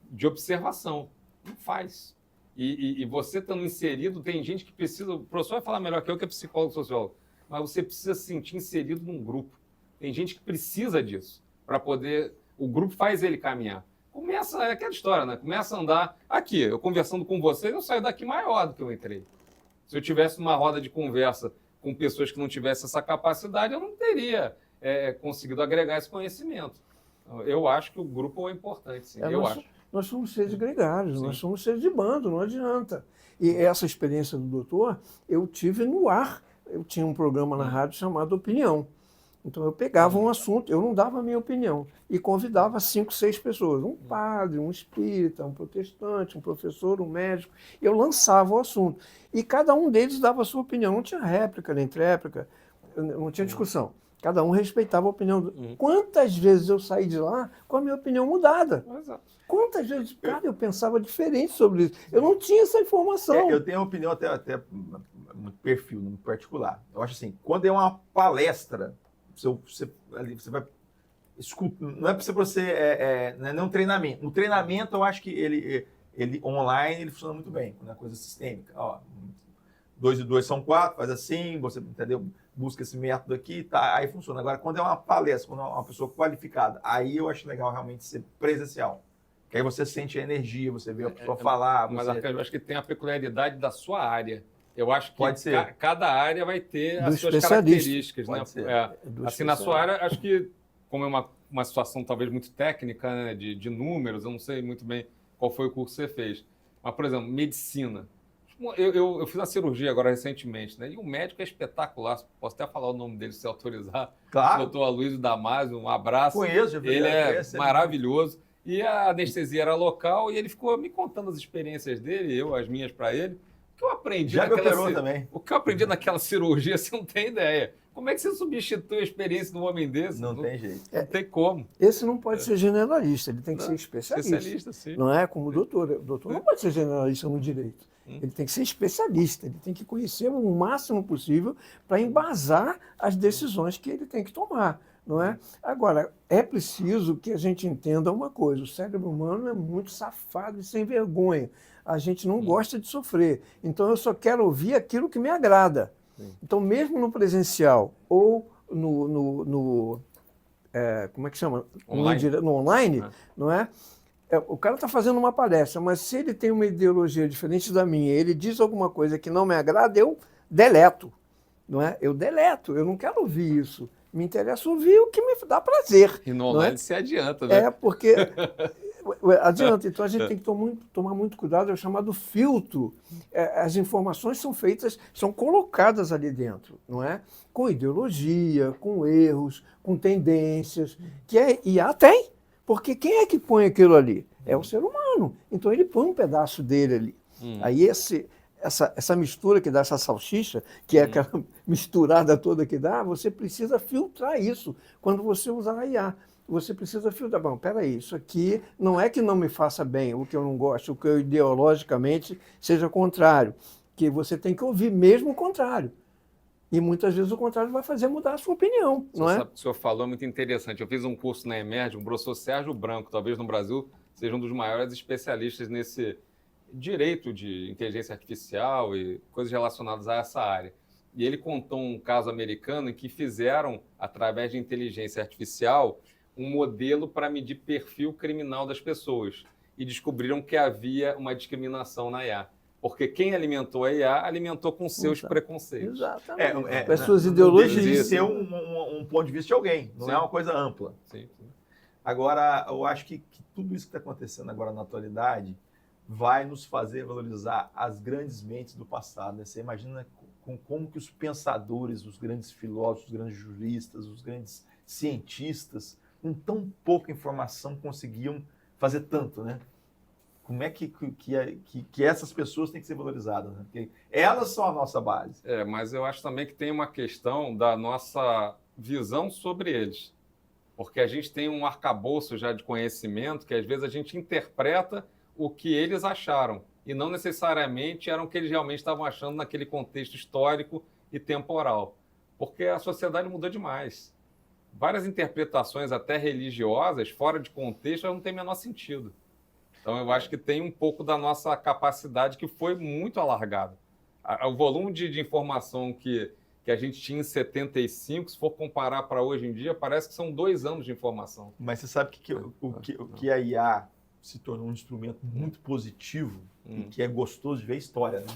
de observação. Não faz. E você estando inserido, tem gente que precisa... O professor vai falar melhor que eu, que é psicólogo, sociólogo. Mas você precisa se sentir inserido num grupo. Tem gente que precisa disso para poder... O grupo faz ele caminhar. Começa, é aquela história, né? Começa a andar aqui. Eu conversando com vocês, eu saio daqui maior do que eu entrei. Se eu tivesse uma roda de conversa com pessoas que não tivessem essa capacidade, eu não teria conseguido agregar esse conhecimento. Eu acho que o grupo é importante, sim. Nós somos seres gregários, sim. Nós somos seres de bando, não adianta. E essa experiência do doutor, eu tive no ar. Eu tinha um programa na rádio chamado Opinião. Então eu pegava um assunto, eu não dava a minha opinião, e convidava 5, 6 pessoas, um padre, um espírita, um protestante, um professor, um médico. Eu lançava o assunto. E cada um deles dava a sua opinião. Não tinha réplica nem tréplica, não tinha discussão. Cada um respeitava a opinião. Quantas vezes eu saí de lá com a minha opinião mudada? Exato. Quantas vezes, cara, eu pensava diferente sobre isso. Eu não tinha essa informação. Eu tenho uma opinião até no perfil, no particular. Eu acho assim, quando é uma palestra, você vai escutar, não é para você não é um treinamento. No treinamento, eu acho que ele online ele funciona muito bem, quando é coisa sistêmica. 2 e 2 são 4, faz assim, você entendeu? Busca esse método aqui, tá? Aí funciona. Agora, quando é uma palestra, quando é uma pessoa qualificada, aí eu acho legal realmente ser presencial. Que aí você sente a energia, você vê a pessoa falar. Mas eu acho que tem a peculiaridade da sua área. Eu acho que Pode ser. Cada área vai ter as suas características. Pode né? ser. Assim, na sua área, acho que, como é uma situação talvez muito técnica, né, de números, eu não sei muito bem qual foi o curso que você fez. Mas, por exemplo, medicina. Eu fiz uma cirurgia agora recentemente, né? E o médico é espetacular. Posso até falar o nome dele, se autorizar. Claro. Doutor Aloysio Damasio, um abraço. Conheço, ele é maravilhoso. E a anestesia era local e ele ficou me contando as experiências dele, eu as minhas para ele. O que eu aprendi Já me operou também. O que eu aprendi naquela cirurgia, você não tem ideia. Como é que você substitui a experiência de um homem desse? Não tem jeito. Não tem como. Esse não pode ser generalista, ele tem que ser especialista. Especialista, sim. Não é como o doutor. O doutor não pode ser generalista no direito. Ele tem que ser especialista, ele tem que conhecer o máximo possível para embasar as decisões que ele tem que tomar. Não é? Agora, é preciso que a gente entenda uma coisa: o cérebro humano é muito safado e sem vergonha. A gente não gosta de sofrer. Então, eu só quero ouvir aquilo que me agrada. Então, mesmo no presencial ou como é que chama? Online. No online, não é? O cara está fazendo uma palestra, mas se ele tem uma ideologia diferente da minha, ele diz alguma coisa que não me agrada, eu deleto. Não é? Eu deleto, eu não quero ouvir isso. Me interessa ouvir o que me dá prazer. E no online se adianta, né? Porque adianta. Então a gente tem que tomar muito cuidado, é o chamado filtro. As informações são colocadas ali dentro, não é? Com ideologia, com erros, com tendências, e tem. Porque quem é que põe aquilo ali? É o ser humano. Então ele põe um pedaço dele ali. Aí essa mistura que dá essa salsicha, que é aquela misturada toda que dá, você precisa filtrar isso quando você usar a IA. Você precisa filtrar. Bom, peraí, isso aqui não é que não me faça bem, o que eu não gosto, o que eu ideologicamente seja contrário. Que você tem que ouvir mesmo o contrário. E muitas vezes o contrário vai fazer mudar a sua opinião, não é? Sabe o que o senhor falou é muito interessante. Eu fiz um curso na EMERD, o professor Sérgio Branco, talvez no Brasil seja um dos maiores especialistas nesse direito de inteligência artificial e coisas relacionadas a essa área. E ele contou um caso americano em que fizeram, através de inteligência artificial, um modelo para medir perfil criminal das pessoas. E descobriram que havia uma discriminação na IA. Porque quem alimentou a IA alimentou com seus preconceitos. Exatamente. Com as suas ideologias. Deixa de ser um ponto de vista de alguém, não é uma coisa ampla. Sim. Agora, eu acho que tudo isso que está acontecendo agora na atualidade vai nos fazer valorizar as grandes mentes do passado. Né? Você imagina como que os pensadores, os grandes filósofos, os grandes juristas, os grandes cientistas, com tão pouca informação, conseguiam fazer tanto, né? Como é que essas pessoas têm que ser valorizadas? Né? Porque elas são a nossa base. Mas eu acho também que tem uma questão da nossa visão sobre eles. Porque a gente tem um arcabouço já de conhecimento que às vezes a gente interpreta o que eles acharam e não necessariamente eram o que eles realmente estavam achando naquele contexto histórico e temporal. Porque a sociedade mudou demais. Várias interpretações, até religiosas, fora de contexto, não tem o menor sentido. Então, eu acho que tem um pouco da nossa capacidade que foi muito alargada. O volume de informação que a gente tinha em 75, se for comparar para hoje em dia, parece que são 2 anos de informação. Mas você sabe o que a IA se tornou um instrumento muito positivo e que é gostoso de ver história, né?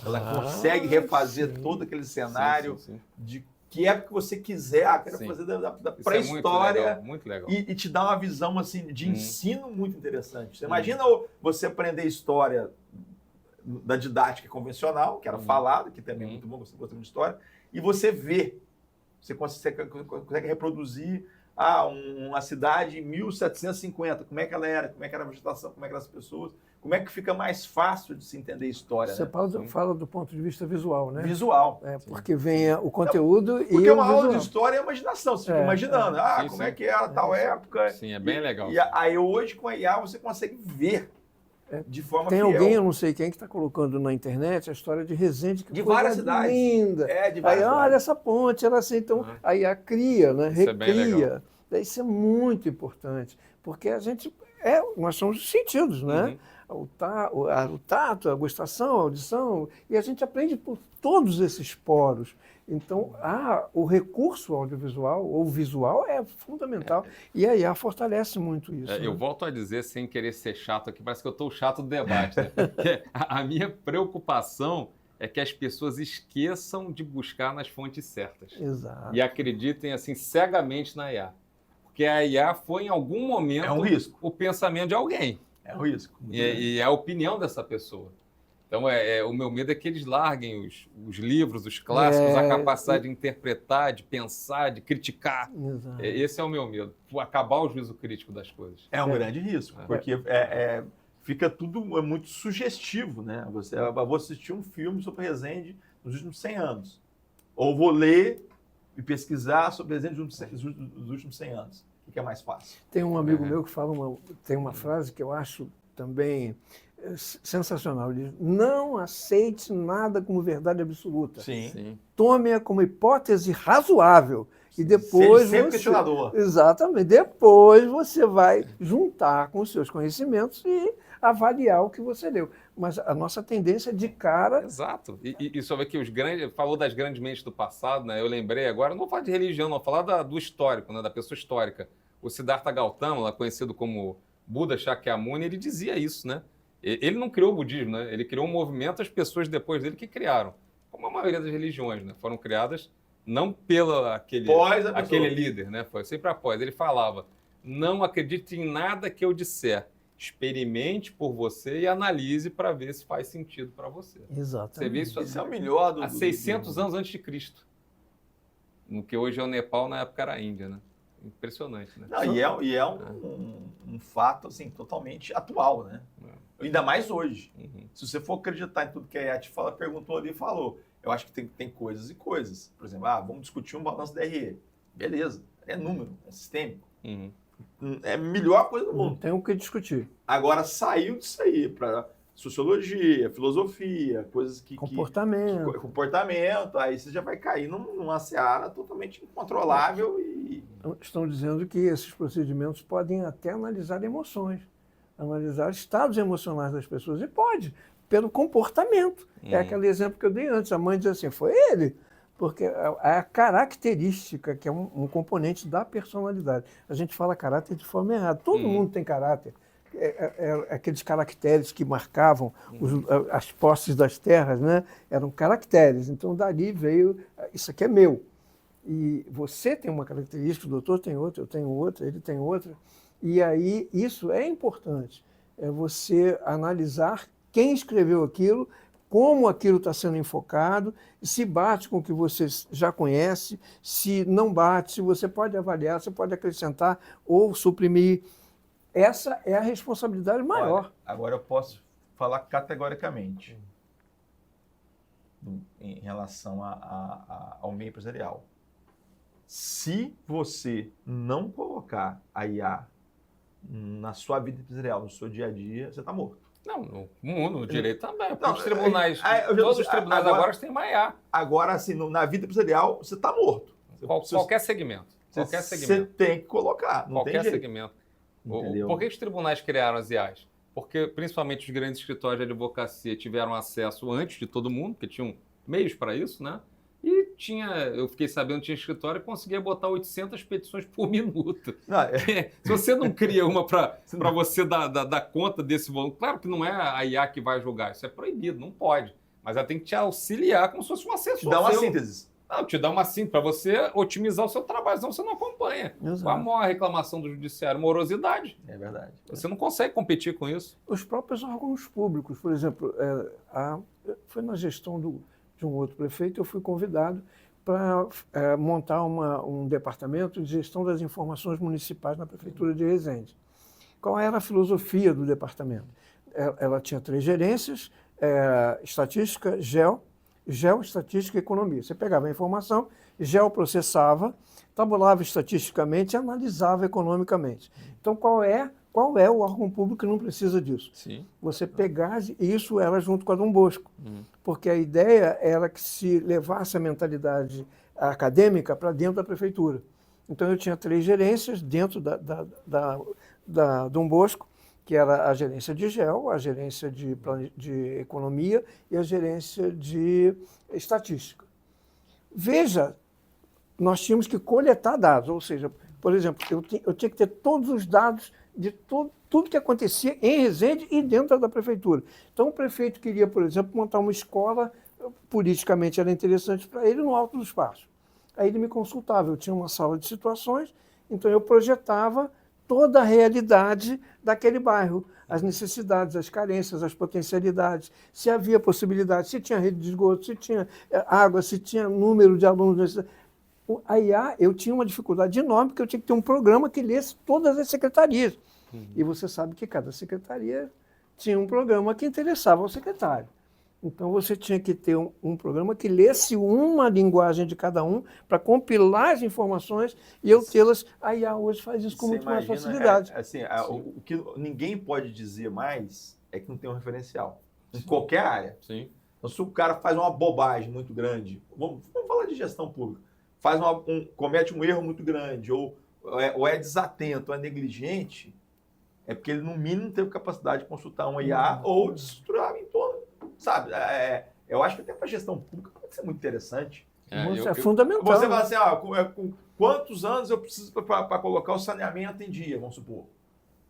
Ela consegue refazer todo aquele cenário de que época que você quiser, quero fazer da pré-história muito legal. E te dá uma visão assim, de ensino muito interessante. Você imagina você aprender história da didática convencional, que era falado, que também é muito bom, você gosta de história, e você vê, você consegue reproduzir uma cidade em 1750, como é que ela era, como é que era a vegetação, como é que eram as pessoas, como é que fica mais fácil de se entender a história. Você fala do ponto de vista visual, né? Visual. Porque vem o conteúdo e o Porque uma aula visual. de história é a imaginação, você fica imaginando, como é que era tal época. Sim, é bem legal. E aí hoje com a IA você consegue ver de forma Tem fiel. alguém, eu não sei quem, que está colocando na internet a história de Resende, que de coisa várias cidades. linda. De várias aí, cidades. olha essa ponte, era assim, então, aí a cria, né? Isso é bem legal. Recria. Isso é muito importante, porque nós somos os sentidos, né? O tato, a gustação, a audição, e a gente aprende por todos esses poros. Então, o recurso audiovisual ou visual é fundamental, e a IA fortalece muito isso. Eu volto a dizer, sem querer ser chato aqui, parece que eu estou chato do debate, né? Porque a minha preocupação é que as pessoas esqueçam de buscar nas fontes certas. Exato. E acreditem, assim, cegamente na IA. Porque a IA foi, em algum momento, um risco. O pensamento de alguém. É o risco. E é a opinião dessa pessoa. Então, o meu medo é que eles larguem os livros, os clássicos, a capacidade de interpretar, de pensar, de criticar. Exato. Esse é o meu medo, acabar o juízo crítico das coisas. É um grande risco, porque fica tudo muito sugestivo, né? Eu vou assistir um filme sobre Resende nos últimos 100 anos. Ou vou ler e pesquisar sobre Resende dos últimos 100 anos. O que é mais fácil? Tem um amigo meu que fala tem uma frase que eu acho também sensacional. Ele diz: não aceite nada como verdade absoluta. Sim. Tome-a como hipótese razoável. E depois sempre questionador. Exatamente. Depois você vai juntar com os seus conhecimentos e avaliar o que você leu. Mas a nossa tendência é de cara... Exato. E sobre que falou das grandes mentes do passado, né? Eu lembrei agora, não vou falar de religião, não, vou falar do histórico, né? Da pessoa histórica. O Siddhartha Gautama, lá conhecido como Buda Shakyamuni, ele dizia isso, né? Ele não criou o budismo, né? Ele criou um movimento, as pessoas depois dele que criaram. Como a maioria das religiões, né? Foram criadas não pelo aquele líder, né? Foi sempre após. Ele falava: não acredite em nada que eu disser. Experimente por você e analise para ver se faz sentido para você. Exatamente. Você vê isso Esse é o melhor há 600 anos antes de Cristo. No que hoje é o Nepal, na época era a Índia, né? Impressionante, né? Não, e é um fato assim, totalmente atual, né? Ainda mais hoje. Se você for acreditar em tudo que a Yati fala, perguntou ali e falou. Eu acho que tem coisas e coisas. Por exemplo, vamos discutir um balanço DRE. Beleza, é número, é sistêmico. É a melhor coisa do mundo. Não tem o que discutir. Agora saiu disso aí para sociologia, filosofia, coisas que... Comportamento. Aí você já vai cair numa seara totalmente incontrolável e... Estão dizendo que esses procedimentos podem até analisar emoções, analisar estados emocionais das pessoas. E pode, pelo comportamento. É aquele exemplo que eu dei antes. A mãe diz assim: foi ele. Porque é a característica, que é um componente da personalidade. A gente fala caráter de forma errada. Todo mundo tem caráter. Aqueles caracteres que marcavam as posses das terras, né? Eram caracteres. Então, dali veio, isso aqui é meu. E você tem uma característica, o doutor tem outra, eu tenho outra, ele tem outra. E aí, isso é importante. É você analisar quem escreveu aquilo, como aquilo está sendo enfocado, se bate com o que você já conhece, se não bate, se você pode avaliar, você pode acrescentar ou suprimir. Essa é a responsabilidade maior. Olha, agora eu posso falar categoricamente em relação ao meio empresarial. Se você não colocar a IA na sua vida empresarial, no seu dia a dia, você está morto. Não, no direito também. Não, os tribunais, todos os tribunais agora têm uma IA. Agora, assim, na vida empresarial, você está morto. Qualquer segmento. Você tem que colocar, não qualquer tem jeito. segmento. Entendeu? Por que os tribunais criaram as IAs? Porque, principalmente, os grandes escritórios de advocacia tiveram acesso antes de todo mundo, porque tinham meios para isso, né? E eu fiquei sabendo que tinha escritório que conseguia botar 800 petições por minuto. Se você não cria uma para você dar conta desse volume, claro que não é a IA que vai julgar, isso é proibido, não pode. Mas ela tem que te auxiliar como se fosse um assessor. Te dá uma síntese. Não, te dá uma síntese para você otimizar o seu trabalho, senão você não acompanha. Exato. Qual a maior reclamação do judiciário? Morosidade. É verdade. Você não consegue competir com isso. Os próprios órgãos públicos, por exemplo, foi na gestão de um outro prefeito, eu fui convidado para montar um departamento de gestão das informações municipais na Prefeitura de Resende. Qual era a filosofia do departamento? Ela tinha 3 gerências: estatística, geoestatística e economia. Você pegava a informação, geoprocessava, tabulava estatisticamente e analisava economicamente. Então, qual é o órgão público que não precisa disso? Sim. Você pegar, e isso era junto com a Dom Bosco, porque a ideia era que se levasse a mentalidade acadêmica para dentro da prefeitura. Então, eu tinha 3 gerências dentro da Dom Bosco, que era a gerência de geo, a gerência de economia e a gerência de estatística. Veja, nós tínhamos que coletar dados, ou seja, por exemplo, eu tinha que ter todos os dados de tudo que acontecia em Resende e dentro da prefeitura. Então, o prefeito queria, por exemplo, montar uma escola, politicamente era interessante para ele, no Alto do Espaço. Aí ele me consultava, eu tinha uma sala de situações, então eu projetava toda a realidade daquele bairro, as necessidades, as carências, as potencialidades, se havia possibilidade, se tinha rede de esgoto, se tinha água, se tinha número de alunos. A IA, eu tinha uma dificuldade enorme, porque eu tinha que ter um programa que lesse todas as secretarias. E você sabe que cada secretaria tinha um programa que interessava ao secretário. Então, você tinha que ter um programa que lesse uma linguagem de cada um para compilar as informações e eu tê-las. A IA hoje faz isso com muito mais facilidade. O que ninguém pode dizer mais é que não tem um referencial. Em qualquer área. Sim. Então, se o cara faz uma bobagem muito grande, vamos falar de gestão pública, comete um erro muito grande, ou é desatento, ou é negligente, é porque ele, no mínimo, não teve capacidade de consultar uma IA ou de estruturar em torno. Sabe, eu acho que até para a gestão pública pode ser muito interessante. É fundamental. Você fala assim, com quantos anos eu preciso para colocar o saneamento em dia, vamos supor.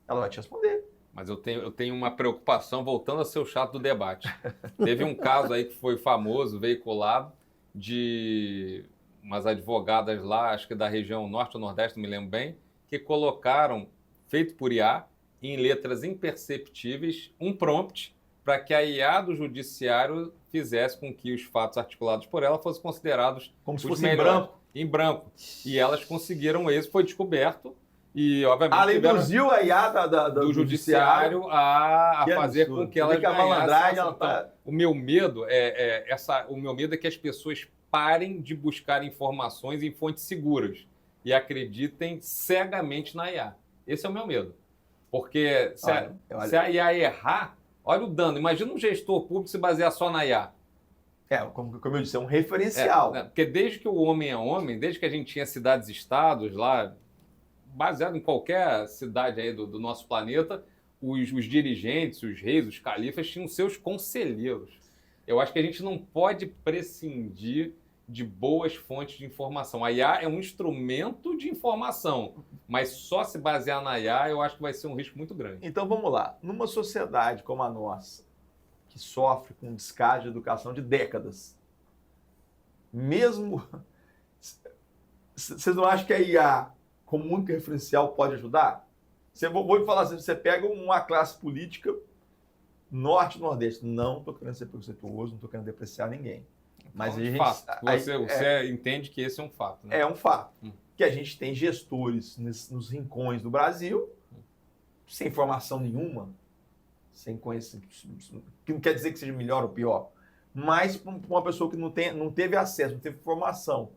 Ela vai te responder. Mas eu tenho uma preocupação, voltando a ser o chato do debate. Teve um caso aí que foi famoso, veiculado, de umas advogadas lá, acho que da região norte ou nordeste, não me lembro bem, que colocaram, feito por IA, em letras imperceptíveis, um prompt para que a IA do judiciário fizesse com que os fatos articulados por ela fossem considerados como se os fosse melhores, em branco. E elas conseguiram isso, foi descoberto. E, obviamente, ela induziu a IA do judiciário a fazer com que elas ganhassem. O meu medo o meu medo é que as pessoas parem de buscar informações em fontes seguras e acreditem cegamente na IA. Esse é o meu medo. Porque se a IA errar, olha o dano. Imagina um gestor público se basear só na IA. Como eu disse, é um referencial. Porque desde que o homem é homem, desde que a gente tinha cidades-estados lá, baseado em qualquer cidade aí do nosso planeta, os dirigentes, os reis, os califas tinham seus conselheiros. Eu acho que a gente não pode prescindir de boas fontes de informação. A IA é um instrumento de informação, mas só se basear na IA eu acho que vai ser um risco muito grande. Então vamos lá. Numa sociedade como a nossa, que sofre com descaso de educação de décadas, mesmo... Vocês não acham que a IA, como único referencial, pode ajudar? Vou falar assim, você pega uma classe política norte e nordeste. Não estou querendo ser preconceituoso, não estou querendo depreciar ninguém. Mas a gente, você entende que esse é um fato, né? É um fato. Que a gente tem gestores nos rincões do Brasil, sem formação nenhuma, sem conhecimento, que não quer dizer que seja melhor ou pior, mas para uma pessoa que não teve acesso, não teve formação,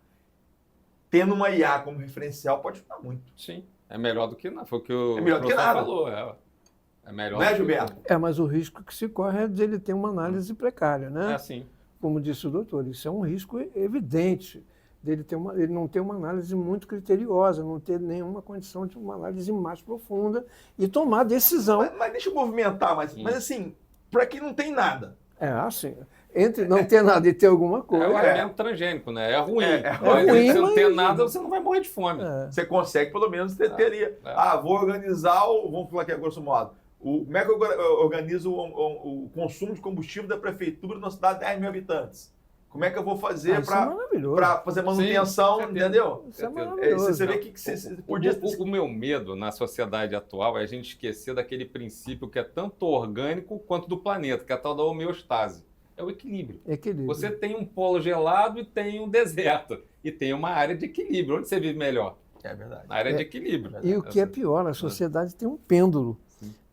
tendo uma IA como referencial pode ajudar muito. Sim, é melhor do que nada. Foi o que o professor falou. É melhor. Não é, Gilberto? Mas o risco que se corre é de ele ter uma análise precária, né? É assim. Como disse o doutor, isso é um risco evidente dele ele não ter uma análise muito criteriosa, não ter nenhuma condição de uma análise mais profunda e tomar decisão. Mas deixa eu movimentar, mas assim, para quem não tem nada. Assim, entre não ter nada e ter alguma coisa. É o alimento transgênico, né? É ruim. Mas se você não ter nada, você não vai morrer de fome. Você consegue, pelo menos, teria. Vou organizar vamos falar aqui a grosso modo. Como é que eu organizo o consumo de combustível da prefeitura na cidade de 10 mil habitantes? Como é que eu vou fazer para fazer manutenção, entendeu? Isso é maravilhoso. Você vê que você podia... O meu medo na sociedade atual é a gente esquecer daquele princípio que é tanto orgânico quanto do planeta, que é a tal da homeostase. É o equilíbrio. Você tem um polo gelado e tem um deserto. E tem uma área de equilíbrio. Onde você vive melhor? É verdade. Na área de equilíbrio. E o que é pior, a sociedade tem um pêndulo.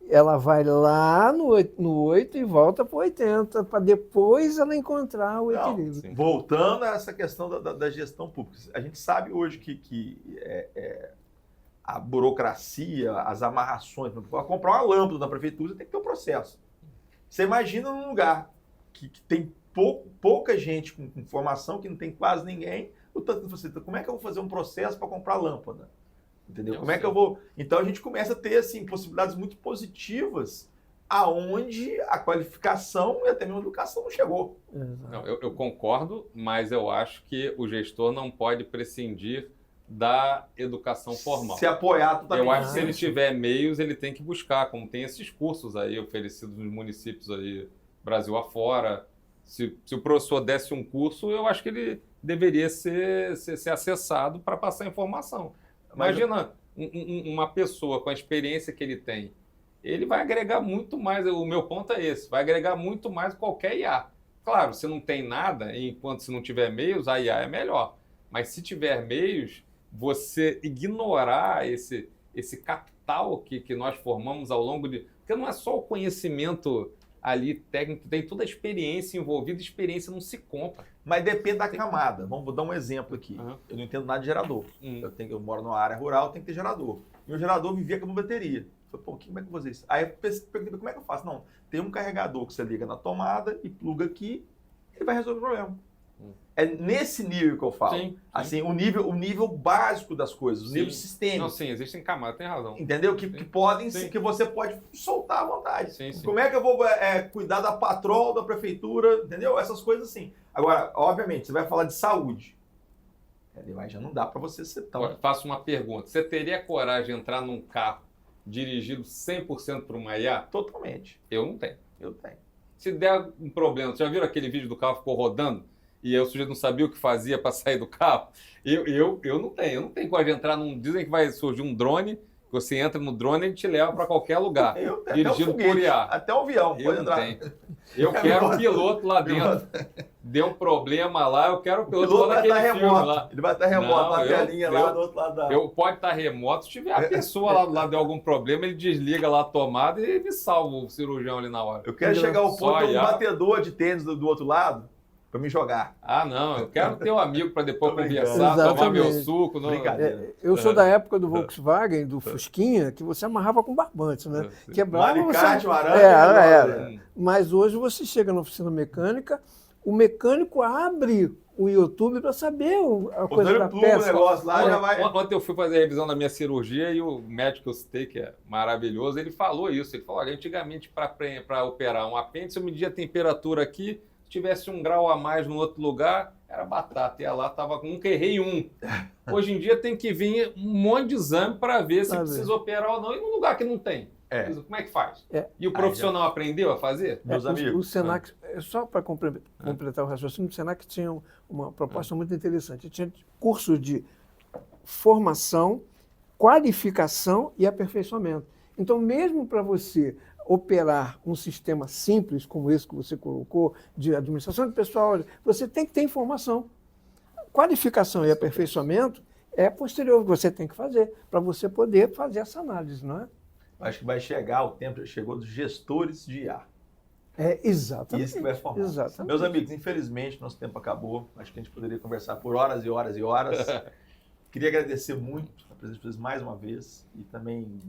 Ela vai lá no 8 e volta para o 80, para depois ela encontrar o equilíbrio. Voltando a essa questão da gestão pública. A gente sabe hoje que a burocracia, as amarrações, para comprar uma lâmpada na prefeitura tem que ter um processo. Você imagina num lugar que tem pouca gente com formação, que não tem quase ninguém, o tanto você, como é que eu vou fazer um processo para comprar lâmpada? Entendeu? Como é que eu vou... Então a gente começa a ter assim, possibilidades muito positivas aonde a qualificação e até mesmo a educação não chegou. Não, eu concordo, mas eu acho que o gestor não pode prescindir da educação formal. Se apoiar totalmente. Eu acho que se ele tiver meios, ele tem que buscar, como tem esses cursos aí oferecidos nos municípios aí, Brasil afora. Se o professor desse um curso, eu acho que ele deveria ser acessado para passar informação. Imagina uma pessoa com a experiência que ele tem, ele vai agregar muito mais, o meu ponto é esse, vai agregar muito mais qualquer IA. Claro, se não tem nada, enquanto se não tiver meios, a IA é melhor. Mas se tiver meios, você ignorar esse capital que nós formamos ao longo de... Porque não é só o conhecimento ali técnico, tem toda a experiência envolvida, experiência não se compra. Mas depende da camada. Vamos dar um exemplo aqui. Uhum. Eu não entendo nada de gerador. Eu moro numa área rural, tem que ter gerador. E o gerador vivia com uma bateria. Eu falei, pô, como é que eu vou fazer isso? Aí eu perguntei, como é que eu faço? Não, tem um carregador que você liga na tomada e pluga aqui, ele vai resolver o problema. É nesse nível que eu falo. Sim, sim. Assim, o nível básico das coisas, o Sim. nível sistêmico. Não, sim, existem camadas, tem razão. Entendeu? Que Sim. que você pode soltar à vontade. Sim, sim. Como é que eu vou cuidar da patrol da prefeitura? Entendeu? Essas coisas assim. Agora, obviamente, você vai falar de saúde. Já não dá para você ser tão... Agora, faço uma pergunta. Você teria coragem de entrar num carro dirigido 100% por uma IA? Totalmente. Eu não tenho. Eu tenho. Se der um problema, você já viram aquele vídeo do carro ficou rodando e aí o sujeito não sabia o que fazia para sair do carro? Eu não tenho. Eu não tenho coragem de entrar num... Dizem que vai surgir um drone, você entra no drone e ele te leva para qualquer lugar. Dirigido por IA. Até o avião Eu pode não entrar. tenho. Eu quero o piloto lá dentro. Deu um problema lá, eu quero o piloto vai estar naquele filme lá. Ele vai estar remoto, Não, na telinha lá do outro lado da... Pode estar remoto, se tiver a pessoa lá do lado de algum problema, ele desliga lá a tomada e me salva o cirurgião ali na hora. Eu quero chegar ao ponto de um IA. batedor de tênis do outro lado para me jogar. Ah, não, eu quero ter um amigo para depois Tô brincando. conversar, tomar meu Exatamente. suco. Não... Brincadeira. Eu sou da época do Volkswagen, do Fusquinha, que você amarrava com barbante, né? Quebrava, Alicate, você... arame, era. Mas hoje você chega na oficina mecânica, o mecânico abre o YouTube para saber a coisa da peça. O negócio lá, já vai... Ontem eu fui fazer a revisão da minha cirurgia e o médico que eu citei, que é maravilhoso, ele falou isso. Ele falou, olha, antigamente para operar um apêndice, eu media a temperatura aqui, se tivesse 1 grau a mais no outro lugar, era batata. Ia lá, nunca errei um. Hoje em dia tem que vir um monte de exame para ver se precisa operar ou não, e num lugar que não tem. Como é que faz? E o profissional aprendeu a fazer? Meus amigos. O Senac, só para completar o raciocínio, o Senac tinha uma proposta muito interessante. Tinha cursos de formação, qualificação e aperfeiçoamento. Então, mesmo para você operar um sistema simples como esse que você colocou, de administração de pessoal, você tem que ter informação. Qualificação e aperfeiçoamento é posterior que você tem que fazer, para você poder fazer essa análise, não é? Acho que vai chegar, o tempo já chegou dos gestores de IA. Exatamente. Isso que vai formar. Exatamente. Meus amigos, infelizmente, nosso tempo acabou. Acho que a gente poderia conversar por horas e horas e horas. Queria agradecer muito a presença de vocês mais uma vez e também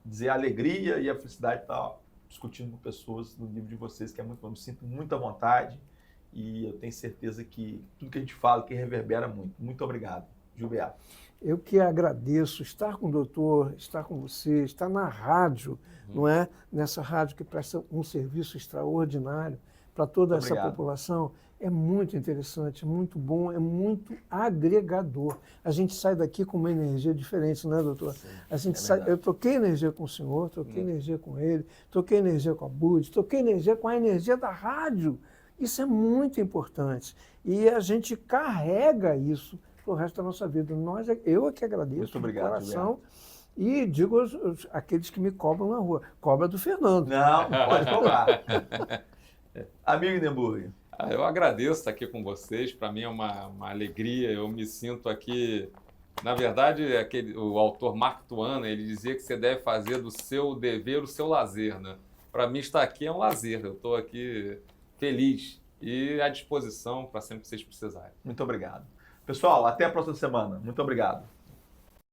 dizer a alegria e a felicidade de estar discutindo com pessoas do nível de vocês, que é muito bom. Me sinto muito à vontade e eu tenho certeza que tudo que a gente fala que reverbera muito. Muito obrigado. Gilberto. Eu que agradeço estar com o doutor, estar com você, estar na rádio, não é? Nessa rádio que presta um serviço extraordinário para toda essa população. É muito interessante, muito bom, é muito agregador. A gente sai daqui com uma energia diferente, não é, doutor? Sim, a gente eu troquei energia com o senhor, troquei energia com ele, troquei energia com a Bud, troquei energia com a energia da rádio. Isso é muito importante. E a gente carrega isso o resto da nossa vida. Eu é que agradeço. Muito obrigado, de coração. E digo aqueles que me cobram na rua. Cobra do Fernando. Não pode cobrar. Amigo Nemburg. Eu agradeço estar aqui com vocês. Para mim é uma alegria. Eu me sinto aqui... Na verdade, o autor Mark Twain, ele dizia que você deve fazer do seu dever o seu lazer, né? Para mim, estar aqui é um lazer. Eu estou aqui feliz e à disposição para sempre que vocês precisarem. Muito obrigado. Pessoal, até a próxima semana. Muito obrigado.